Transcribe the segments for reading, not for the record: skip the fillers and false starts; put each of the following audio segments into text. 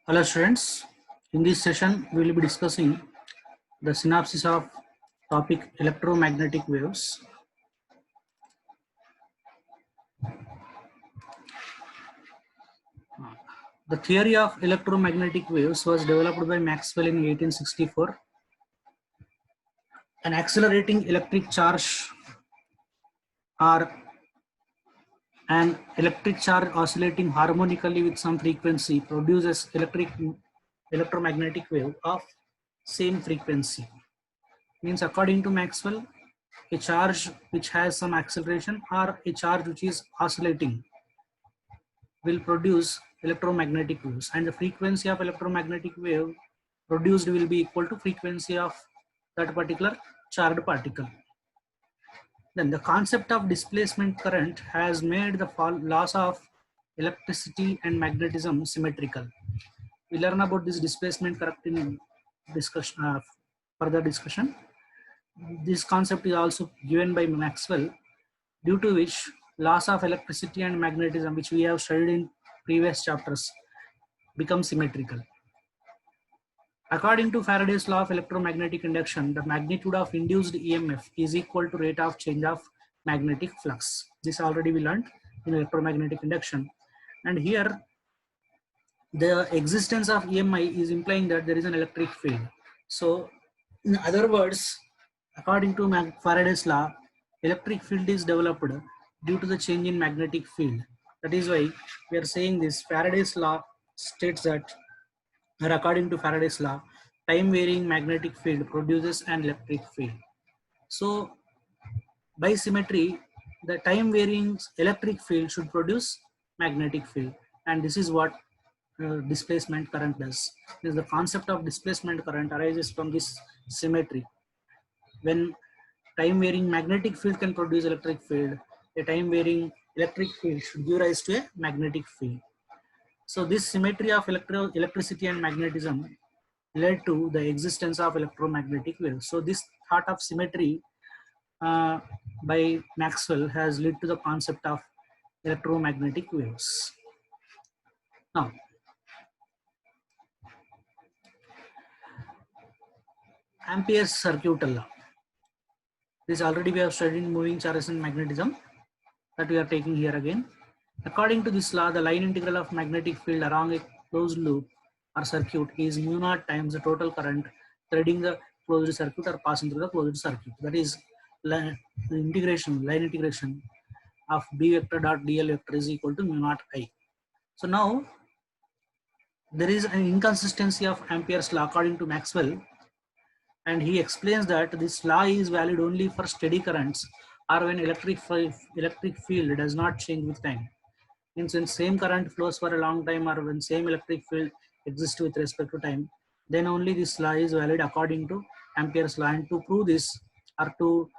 Hello students, in this session we will be discussing the synopsis of topic electromagnetic waves. The theory of electromagnetic waves was developed by Maxwell in 1864. An accelerating electric charge or an electric charge oscillating harmonically with some frequency produces electromagnetic wave of same frequency. Means according to Maxwell, a charge which has some acceleration or a charge which is oscillating will produce electromagnetic waves, and the frequency of electromagnetic wave produced will be equal to frequency of that particular charged particle. Then the concept of displacement current has made the laws of electricity and magnetism symmetrical. We learn about this displacement current in discussion, further discussion. This concept is also given by Maxwell, due to which laws of electricity and magnetism, which we have studied in previous chapters, become symmetrical. According to Faraday's law of electromagnetic induction, the magnitude of induced EMF is equal to rate of change of magnetic flux. This already we learned in electromagnetic induction. And here, the existence of EMI is implying that there is an electric field. So, in other words, according to Faraday's law, electric field is developed due to the change in magnetic field. That is why we are saying this. Faraday's law states that, or according to Faraday's law, time varying magnetic field produces an electric field. So by symmetry, the time varying electric field should produce magnetic field, and this is what displacement current does. The concept of displacement current arises from this symmetry. When time varying magnetic field can produce electric field, a time varying electric field should give rise to a magnetic field. So this symmetry of electricity and magnetism led to the existence of electromagnetic waves. So this thought of symmetry by Maxwell has led to the concept of electromagnetic waves. Now, Ampere's circuit law. This already we have studied in moving charges and magnetism, that we are taking here again. According to this law, the line integral of magnetic field along a closed loop or circuit is mu naught times the total current threading the closed circuit or passing through the closed circuit. That is line integration of B vector dot dl vector is equal to mu naught I. So now there is an inconsistency of Ampere's law according to Maxwell, and he explains that this law is valid only for steady currents or when electric field does not change with time. Means when same current flows for a long time or when same electric field exists with respect to time, then only this law is valid according to Ampere's law. And to prove this, or to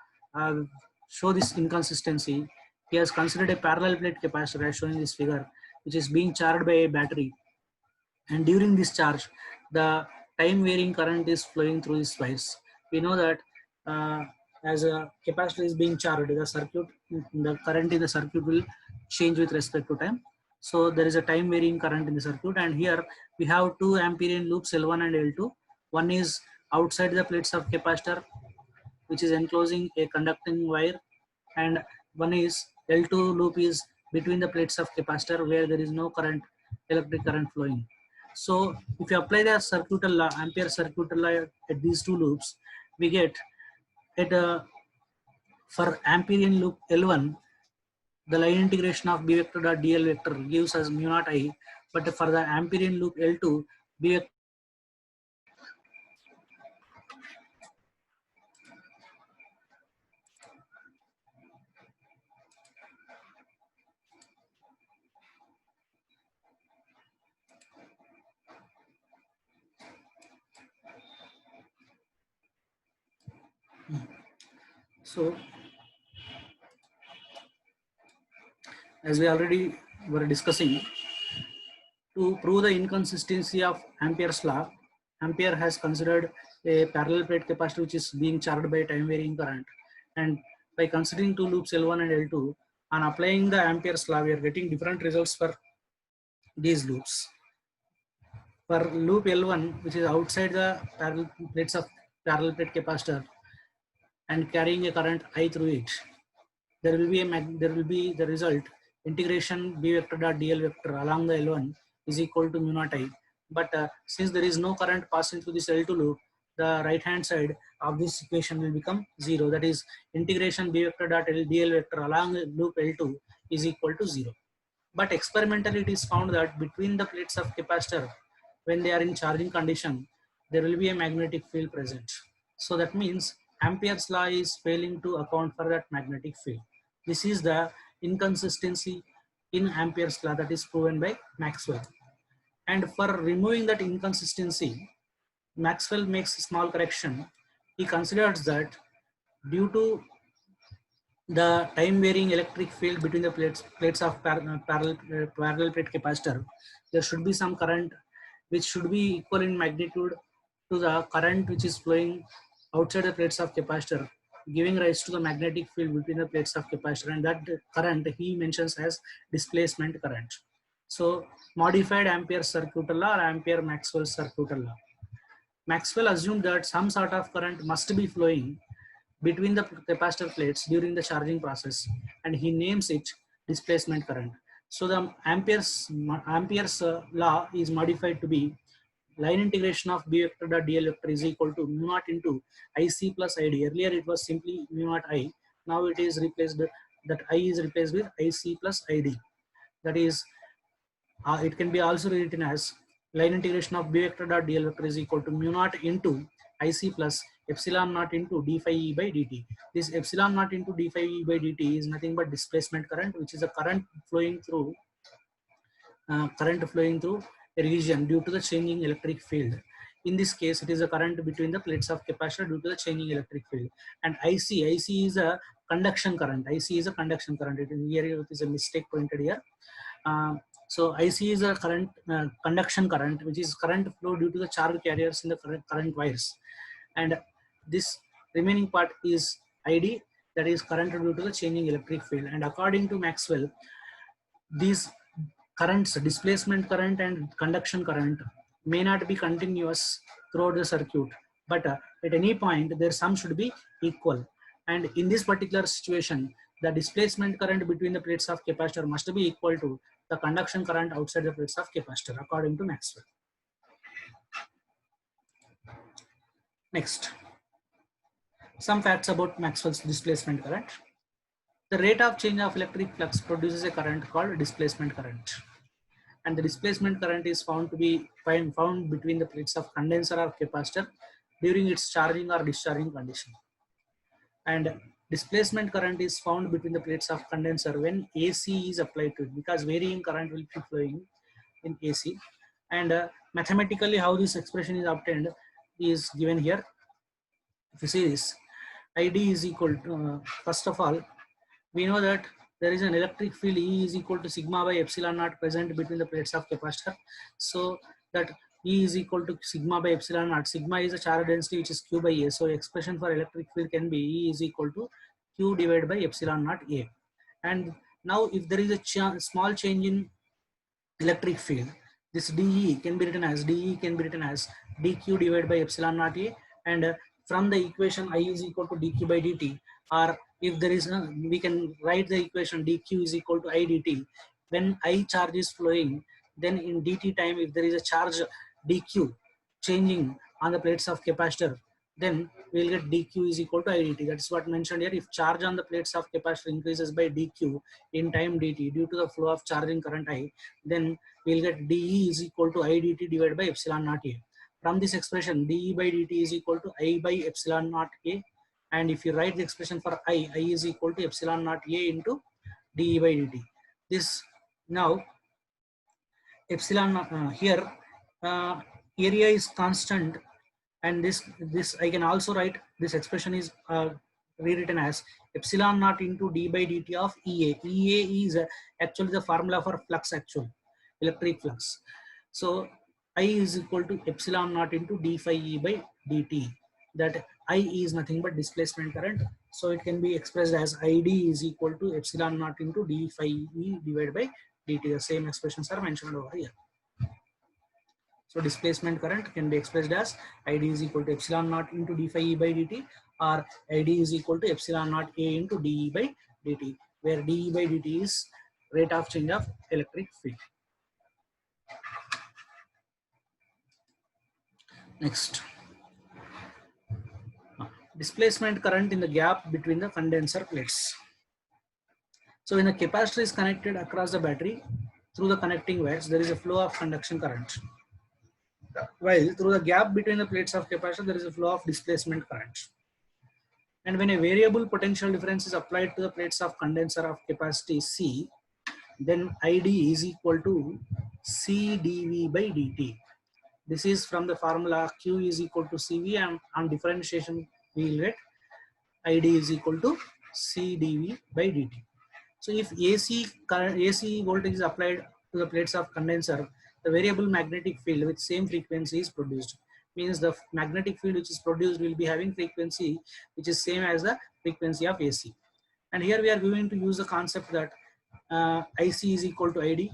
show this inconsistency, he has considered a parallel plate capacitor as shown in this figure, which is being charged by a battery, and during this charge the time varying current is flowing through this wires. We know that as a capacitor is being charged, the current in the circuit will change with respect to time. So there is a time varying current in the circuit, and here we have two Amperian loops L1 and L2. One is outside the plates of capacitor, which is enclosing a conducting wire, and one is L2 loop is between the plates of capacitor where there is no electric current flowing. So if you apply the circuit law, Ampere circuit law at these two loops, we get for Amperian loop L1, the line integration of B vector dot dl vector gives us mu naught I, but for the Amperian loop L2, B vector So as we already were discussing, to prove the inconsistency of Ampere's law, Ampere has considered a parallel plate capacitor which is being charged by time varying current, and by considering two loops L1 and L2 and applying the Ampere's law, we are getting different results for these loops. For loop L1, which is outside the parallel plates of parallel plate capacitor and carrying a current I through it, there will be the result integration B vector dot dl vector along the L1 is equal to mu naught I. But since there is no current passing through this L2 loop, the right hand side of this equation will become 0. That is integration B vector dot dl vector along the loop L2 is equal to 0. But experimentally it is found that between the plates of capacitor, when they are in charging condition, there will be a magnetic field present. So that means Ampere's law is failing to account for that magnetic field. This is the inconsistency in Ampere's law that is proven by Maxwell. And for removing that inconsistency, Maxwell makes a small correction. He considers that due to the time varying electric field between the plates of parallel plate capacitor, there should be some current which should be equal in magnitude to the current which is flowing outside the plates of capacitor, giving rise to the magnetic field between the plates of capacitor, and that current he mentions as displacement current. So modified Ampere circuit law or Ampere Maxwell circuit law. Maxwell assumed that some sort of current must be flowing between the capacitor plates during the charging process, and he names it displacement current. So the Ampere's law is modified to be line integration of B vector dot dl vector is equal to mu naught into IC plus ID. Earlier it was simply mu naught I. Now it is replaced, that I is replaced with IC plus ID. That is, it can be also written as line integration of B vector dot dl vector is equal to mu naught into IC plus epsilon naught into d phi E by dt. This epsilon naught into d phi E by dt is nothing but displacement current, which is a current flowing through a region due to the changing electric field. In this case, it is a current between the plates of capacitor due to the changing electric field. And IC is a conduction current. IC is a conduction current. It is a mistake printed here. So IC is a current conduction current, which is current flow due to the charge carriers in the current wires. And this remaining part is ID, that is current due to the changing electric field. And according to Maxwell, these currents, displacement current and conduction current, may not be continuous throughout the circuit, but at any point their sum should be equal. And in this particular situation, the displacement current between the plates of capacitor must be equal to the conduction current outside the plates of capacitor, according to Maxwell. Next, some facts about Maxwell's displacement current. The rate of change of electric flux produces a current called displacement current. And the displacement current is found to be found between the plates of condenser or capacitor during its charging or discharging condition. And displacement current is found between the plates of condenser when AC is applied to it, because varying current will be flowing in AC. And mathematically, how this expression is obtained is given here. If you see this, ID is equal to, first of all, we know that there is an electric field E is equal to sigma by epsilon naught present between the plates of capacitor. So that E is equal to sigma by epsilon naught. Sigma is a charge density which is Q by A. So expression for electric field can be E is equal to Q divided by epsilon naught A. And now if there is a small change in electric field, this dE can be written as dQ divided by epsilon naught A. And from the equation I is equal to dQ by dt, or if there is we can write the equation dQ is equal to I dt. When I charge is flowing, then in dt time, if there is a charge dQ changing on the plates of capacitor, then we will get dQ is equal to I dt. That's what mentioned here. If charge on the plates of capacitor increases by dQ in time dt due to the flow of charging current I, then we will get dE is equal to I dt divided by epsilon naught A. From this expression, dE by dt is equal to I by epsilon naught A. And if you write the expression for I is equal to epsilon naught A into dE by dt. This now epsilon here area is constant, and this I can also write this expression is rewritten as epsilon naught into d by dt of EA. EA is actually the formula for flux, actual electric flux. So I is equal to epsilon naught into d phi E by dt. That I is nothing but displacement current. So it can be expressed as ID is equal to epsilon naught into d phi E divided by dt. The same expressions are mentioned over here. So displacement current can be expressed as ID is equal to epsilon naught into d phi E by dt, or ID is equal to epsilon naught A into dE by dt, where dE by dt is rate of change of electric field. Next, displacement current in the gap between the condenser plates. So when a capacitor is connected across the battery through the connecting wires, there is a flow of conduction current. While through the gap between the plates of capacitor, there is a flow of displacement current. And when a variable potential difference is applied to the plates of condenser of capacity C, then ID is equal to C dV by dt. This is from the formula Q is equal to CV, and on differentiation we will get ID is equal to C dV by dt. So if AC voltage is applied to the plates of condenser, the variable magnetic field with same frequency is produced. Means the magnetic field which is produced will be having frequency which is same as the frequency of AC. And here we are going to use the concept that IC is equal to ID.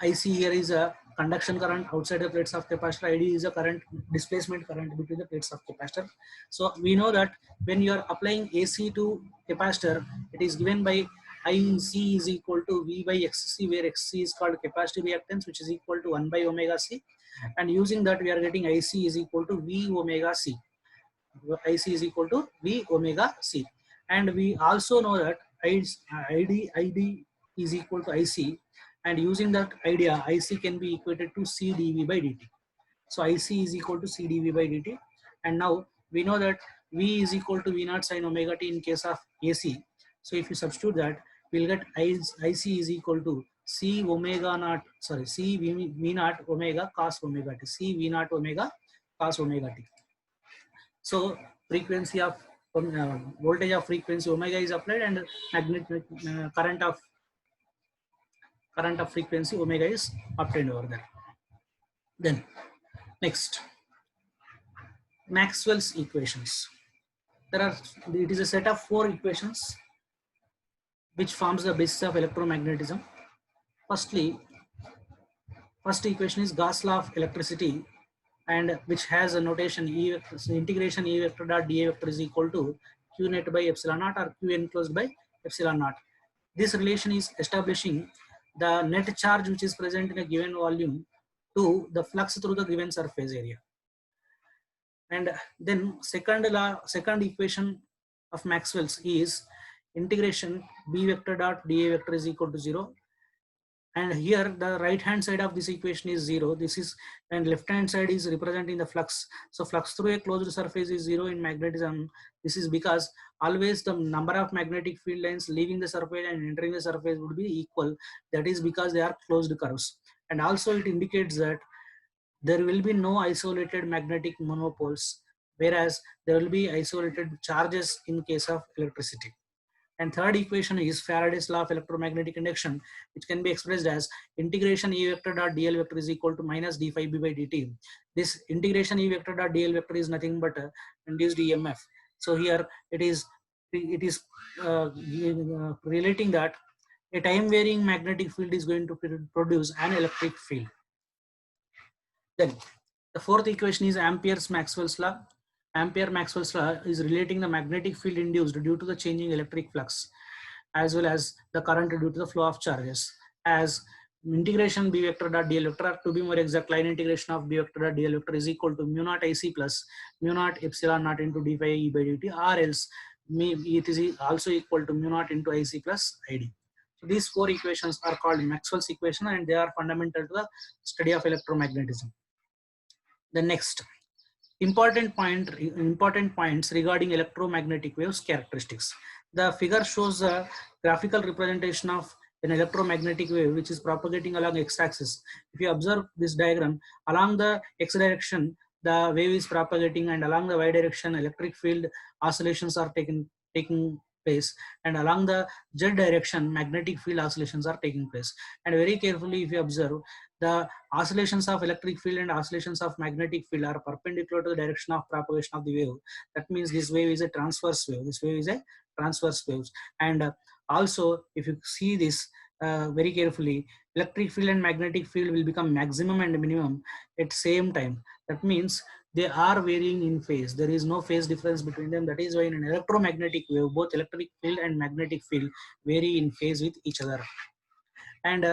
IC here is a conduction current outside the plates of capacitor. ID is a current, displacement current between the plates of capacitor. So we know that when you are applying AC to capacitor, it is given by IC is equal to V by XC, where XC is called capacitive reactance, which is equal to 1 by omega C. And using that, we are getting IC is equal to V omega C. IC is equal to V omega C. And we also know that ID is equal to IC, and using that idea, IC can be equated to C dV by dt. So IC is equal to C dV by dt. And now we know that V is equal to V naught sin omega t in case of AC. So if you substitute that, we'll get IC is equal to C omega naught, sorry, C V naught omega cos omega t, C V naught omega cos omega t. So frequency of voltage of frequency omega is applied, and magnetic current of frequency omega is obtained over there. Then next, Maxwell's equations. It is a set of 4 equations which forms the basis of electromagnetism. Firstly, first equation is Gauss law of electricity, and which has a notation E vector, so integration E vector dot dA vector is equal to Q net by epsilon naught, or Q enclosed by epsilon naught. This relation is establishing the net charge which is present in a given volume to the flux through the given surface area. And then second equation of Maxwell's is integration B vector dot dA vector is equal to 0. And here the right hand side of this equation is 0. This is, and left hand side is representing the flux. So flux through a closed surface is 0 in magnetism. This is because always the number of magnetic field lines leaving the surface and entering the surface would be equal. That is because they are closed curves. And also it indicates that there will be no isolated magnetic monopoles, whereas there will be isolated charges in case of electricity. And third equation is Faraday's law of electromagnetic induction, which can be expressed as integration E vector dot dl vector is equal to minus d phi b by dt. This integration E vector dot dl vector is nothing but induced EMF. So here it is relating that a time varying magnetic field is going to produce an electric field. Then the fourth equation is Ampere-Maxwell's law. Ampere-Maxwell's law is relating the magnetic field induced due to the changing electric flux, as well as the current due to the flow of charges, as integration B vector dot dl vector, to be more exact, line integration of B vector dot dl vector is equal to mu naught IC plus mu naught epsilon naught into d phi E by dt, or else it is also equal to mu naught into IC plus ID. So these 4 equations are called Maxwell's equation, and they are fundamental to the study of electromagnetism. The next important points regarding electromagnetic waves characteristics. The figure shows a graphical representation of an electromagnetic wave which is propagating along x-axis. If you observe this diagram, along the x direction the wave is propagating, and along the y direction electric field oscillations are taking place, and along the z direction magnetic field oscillations are taking place. And very carefully if you observe, the oscillations of electric field and oscillations of magnetic field are perpendicular to the direction of propagation of the wave. That means this wave is a transverse wave. This wave is a transverse wave. And also if you see this very carefully, electric field and magnetic field will become maximum and minimum at same time. That means they are varying in phase. There is no phase difference between them. That is why in an electromagnetic wave, both electric field and magnetic field vary in phase with each other. And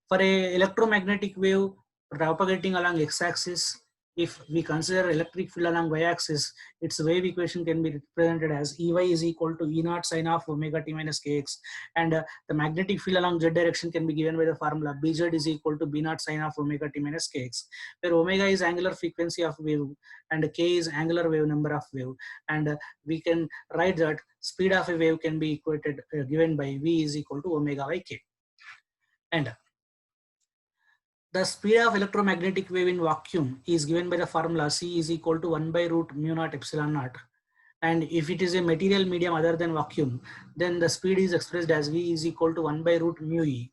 for a electromagnetic wave propagating along x-axis, if we consider electric field along y-axis, its wave equation can be represented as Ey is equal to E naught sine of omega t minus kx, and the magnetic field along z direction can be given by the formula Bz is equal to B naught sine of omega t minus kx, where omega is angular frequency of wave and k is angular wave number of wave, and we can write that speed of a wave can be equated given by V is equal to omega by k. And the speed of electromagnetic wave in vacuum is given by the formula C is equal to 1 by root mu naught epsilon naught. And if it is a material medium other than vacuum, then the speed is expressed as V is equal to 1 by root mu e.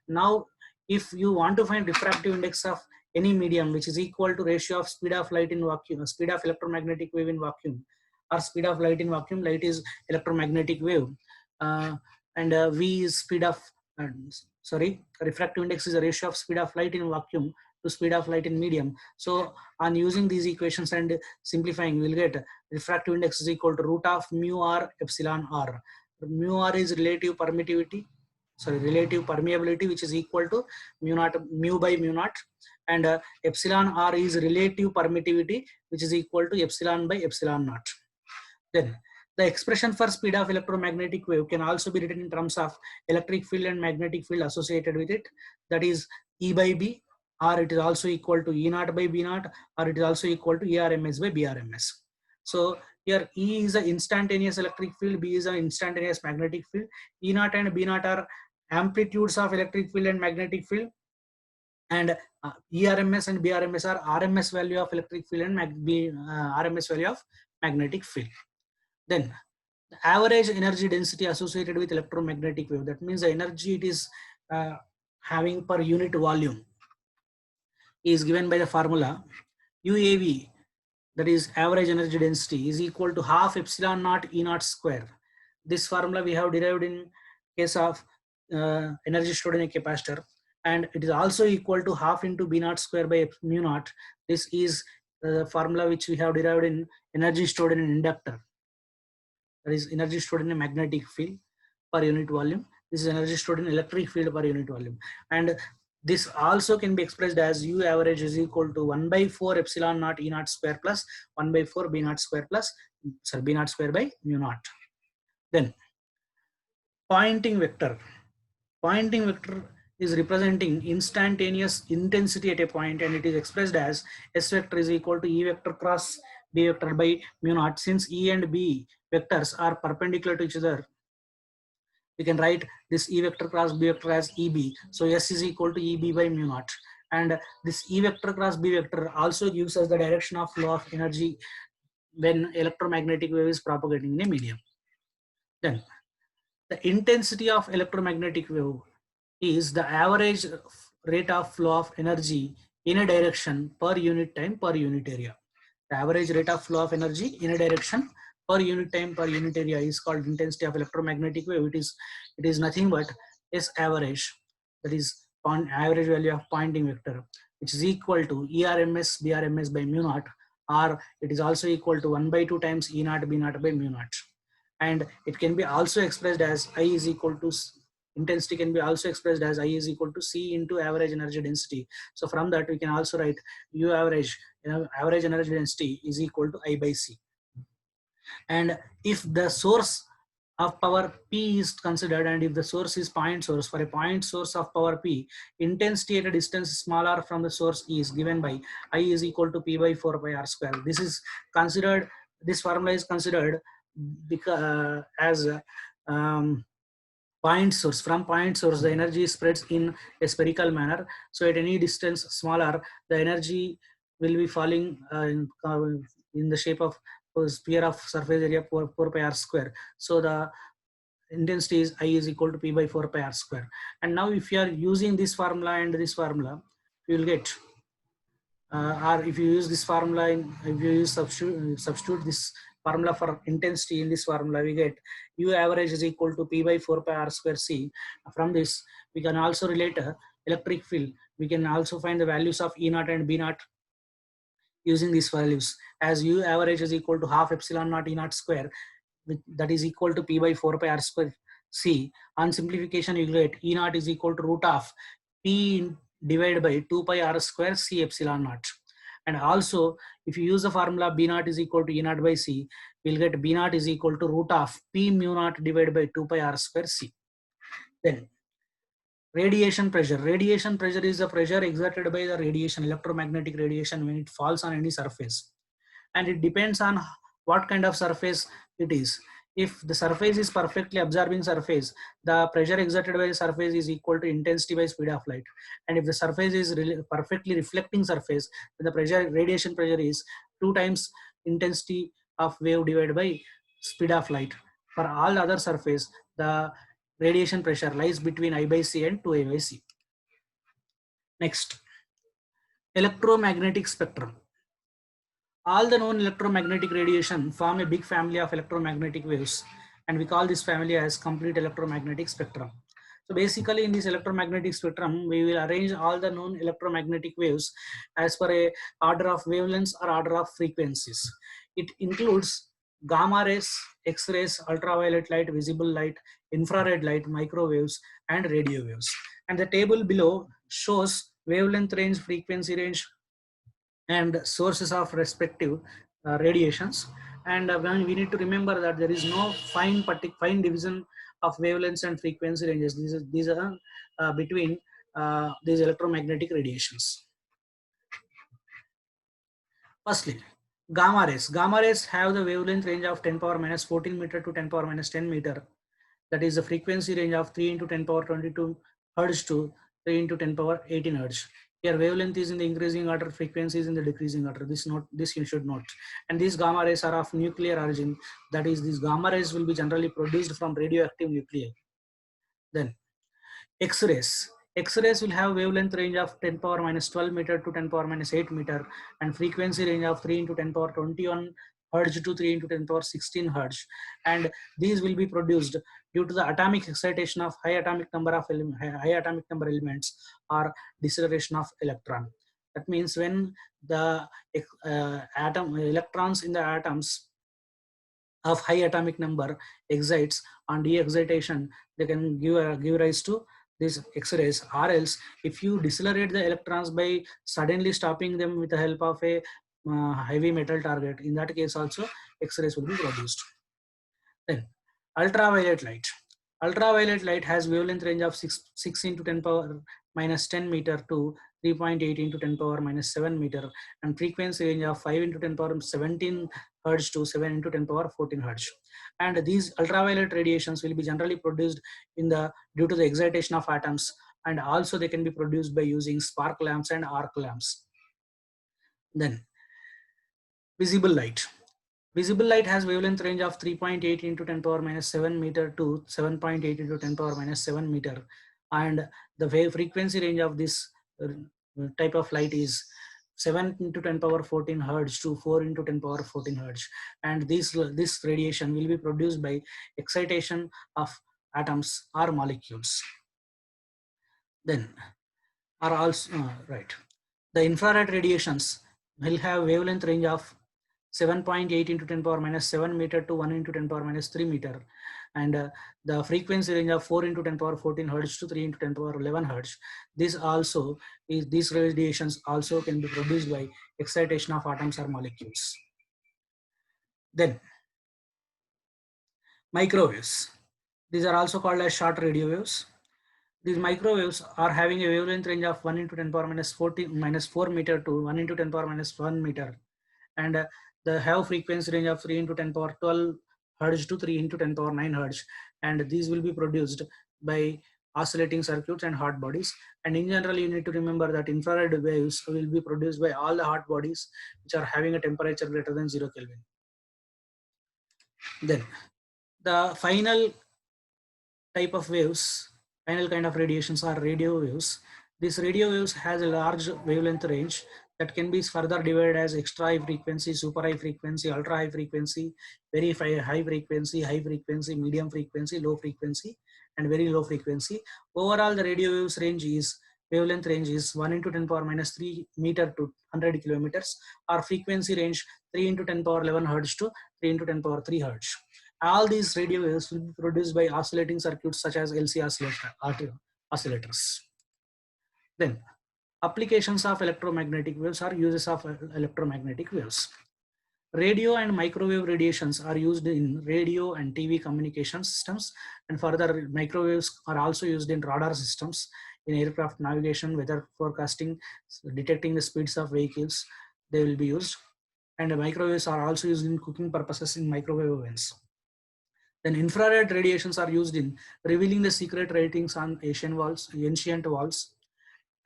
Now, if you want to find refractive index of any medium which is equal to ratio of speed of light in vacuum, speed of electromagnetic wave in vacuum, or speed of light in vacuum, light is electromagnetic wave, and V is speed of refractive index is a ratio of speed of light in vacuum to speed of light in medium. So on using these equations and simplifying, we'll get refractive index is equal to root of mu r epsilon r. Mu r is relative permittivity, relative permeability, which is equal to mu by mu naught, and epsilon r is relative permittivity, which is equal to epsilon by epsilon naught. Then the expression for speed of electromagnetic wave can also be written in terms of electric field and magnetic field associated with it. That is E by B, or it is also equal to E naught by B naught, or it is also equal to ERMS by BRMS. So here E is an instantaneous electric field, B is an instantaneous magnetic field. E naught and B naught are amplitudes of electric field and magnetic field, and ERMS and BRMS are RMS value of electric field and RMS value of magnetic field. Then the average energy density associated with electromagnetic wave, that means the energy it is having per unit volume, is given by the formula UAV, that is average energy density, is equal to half epsilon naught E naught square. This formula we have derived in case of energy stored in a capacitor, and it is also equal to half into B naught square by mu naught. This is the formula which we have derived in energy stored in an inductor. That is energy stored in a magnetic field per unit volume. This is energy stored in electric field per unit volume. And this also can be expressed as U average is equal to 1 by 4 epsilon naught E naught square plus 1 by 4 B naught square plus, B naught square by mu naught. Then Poynting vector. Poynting vector is representing instantaneous intensity at a point, and it is expressed as S vector is equal to E vector cross B vector by mu naught. Since E and B vectors are perpendicular to each other, we can write this E vector cross B vector as EB. So S is equal to EB by mu naught. And this E vector cross B vector also gives us the direction of flow of energy when electromagnetic wave is propagating in a medium. Then the intensity of electromagnetic wave is the average rate of flow of energy in a direction per unit time per unit area. The average rate of flow of energy in a direction per unit time per unit area is called intensity of electromagnetic wave. It is nothing but S average, that is average value of Poynting vector, which is equal to ERMS BRMS by mu naught, or it is also equal to 1 by 2 times E naught B naught by mu naught. And it can be also expressed as I is equal to, intensity can be also expressed as I is equal to C into average energy density. So from that we can also write U average, average energy density is equal to I by C. And if the source of power P is considered, and if the source is point source, for a point source of power P, intensity at a distance smaller from the source is given by I is equal to P by 4 pi R square. This is considered, this formula is considered because as point source. From point source, the energy spreads in a spherical manner. So at any distance smaller, the energy will be falling in the shape of a sphere of surface area 4 pi R square. So the intensity is I is equal to P by 4 pi R square. And now if you are using this formula and this formula, you will get, or if you use this formula, if you use substitute this formula for intensity in this formula, we get U average is equal to P by 4 pi R square C. From this, we can also relate electric field, we can also find the values of E naught and B naught using these values. As U average is equal to half epsilon naught E naught square, that is equal to P by 4 pi R square C. On simplification, you get E naught is equal to root of P divided by 2 pi R square C epsilon naught. And also, if you use the formula B naught is equal to E naught by C, we'll get B naught is equal to root of P mu naught divided by 2 pi R square C. Then radiation pressure. Radiation pressure is the pressure exerted by the radiation, electromagnetic radiation, when it falls on any surface. And it depends on what kind of surface it is. If the surface is perfectly absorbing surface, the pressure exerted by the surface is equal to intensity by speed of light. And if the surface is perfectly reflecting surface, then the pressure, radiation pressure is 2 times intensity of wave divided by speed of light. For all other surface, the radiation pressure lies between I by C and 2A by C. Next, electromagnetic spectrum. All the known electromagnetic radiation form a big family of electromagnetic waves, and we call this family as complete electromagnetic spectrum. So basically in this electromagnetic spectrum, we will arrange all the known electromagnetic waves as per a order of wavelengths or order of frequencies. It includes gamma rays, X-rays, ultraviolet light, visible light, infrared light, microwaves, and radio waves. And the table below shows wavelength range, frequency range, and sources of respective radiations. And when we need to remember that there is no fine division of wavelengths and frequency ranges. These are between these electromagnetic radiations. Firstly, gamma rays. Gamma rays have the wavelength range of 10 power minus 14 meter to 10 power minus 10 meter. That is the frequency range of 3 into 10 power 22 hertz to 3 into 10 power 18 hertz. Here wavelength is in the increasing order, frequency is in the decreasing order. This you should note. And these gamma rays are of nuclear origin. That is, these gamma rays will be generally produced from radioactive nuclei. Then X-rays. X-rays will have wavelength range of 10 power minus 12 meter to 10 power minus 8 meter, and frequency range of 3 into 10 power 21 hertz to 3 into 10 power 16 hertz. And these will be produced due to the atomic excitation of high atomic number elements or deceleration of electron. That means when the electrons in the atoms of high atomic number excites, on de-excitation, they can give rise to these X-rays. Or else, if you decelerate the electrons by suddenly stopping them with the help of a heavy metal target, in that case also X-rays will be produced. Then ultraviolet light. Ultraviolet light has wavelength range of 6 into 10 power minus 10 meter to 3.8 into 10 power minus 7 meter, and frequency range of 5 into 10 power 17 hertz to 7 into 10 power 14 hertz. And these ultraviolet radiations will be generally produced due to the excitation of atoms, and also they can be produced by using spark lamps and arc lamps. Then visible light. Visible light has wavelength range of 3.8 into 10 power minus 7 meter to 7.8 into 10 power minus 7 meter. And the wave frequency range of this type of light is 7 into 10 power 14 hertz to 4 into 10 power 14 hertz. And this radiation will be produced by excitation of atoms or molecules. Then are also, the infrared radiations will have wavelength range of 7.8 into 10 power minus 7 meter to 1 into 10 power minus 3 meter, and the frequency range of 4 into 10 power 14 hertz to 3 into 10 power 11 hertz. These radiations also can be produced by excitation of atoms or molecules. Then microwaves. These are also called as short radio waves. These microwaves are having a wavelength range of 1 into 10 power minus 4 meter to 1 into 10 power minus 1 meter, and they have frequency range of 3 into 10 power 12 hertz to 3 into 10 power 9 hertz, and these will be produced by oscillating circuits and hot bodies. And in general, you need to remember that infrared waves will be produced by all the hot bodies which are having a temperature greater than 0 Kelvin. Then the final kind of radiations are radio waves. These radio waves has a large wavelength range that can be further divided as extra high frequency, super high frequency, ultra high frequency, very high frequency, medium frequency, low frequency, and very low frequency. Overall, the radio waves range is wavelength range is 1 into 10 power minus 3 meter to 100 kilometers, or frequency range 3 into 10 power 11 hertz to 3 into 10 power 3 hertz. All these radio waves will be produced by oscillating circuits such as LC oscillators. Then, applications of electromagnetic waves or uses of electromagnetic waves. Radio and microwave radiations are used in radio and TV communication systems, and further microwaves are also used in radar systems, in aircraft navigation, weather forecasting, detecting the speeds of vehicles. They will be used, and the microwaves are also used in cooking purposes in microwave ovens. Then infrared radiations are used in revealing the secret writings on ancient walls,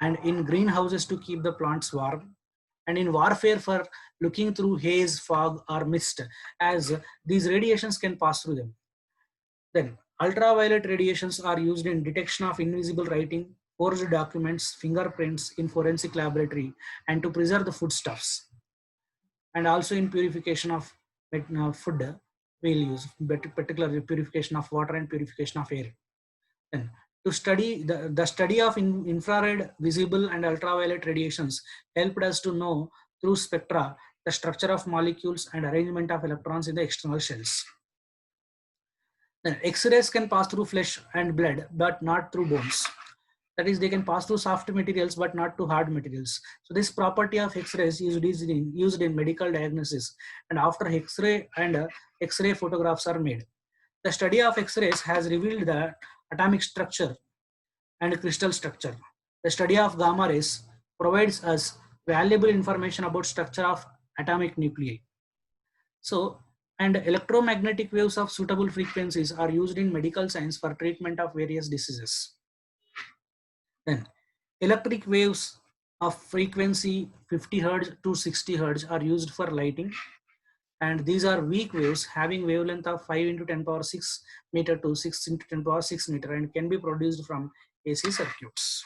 and in greenhouses to keep the plants warm, and in warfare for looking through haze, fog, or mist, as these radiations can pass through them. Then ultraviolet radiations are used in detection of invisible writing, forged documents, fingerprints in forensic laboratory, and to preserve the foodstuffs. And also in purification of food, we'll use particularly purification of water and purification of air. Then to study the study of infrared, visible, and ultraviolet radiations helped us to know through spectra the structure of molecules and arrangement of electrons in the external shells. Then X-rays can pass through flesh and blood, but not through bones. That is, they can pass through soft materials, but not to hard materials. So this property of X-rays is used in medical diagnosis, and after X-ray and X-ray photographs are made. The study of X-rays has revealed the atomic structure and crystal structure. The study of gamma rays provides us valuable information about structure of atomic nuclei. So, and electromagnetic waves of suitable frequencies are used in medical science for treatment of various diseases. Then, electric waves of frequency 50 Hz to 60 Hz are used for lighting, and these are weak waves having wavelength of 5 into 10 power 6 meter to 6 into 10 power 6 meter, and can be produced from AC circuits.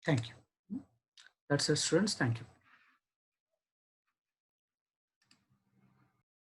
Thank you. That's it, students. Thank you.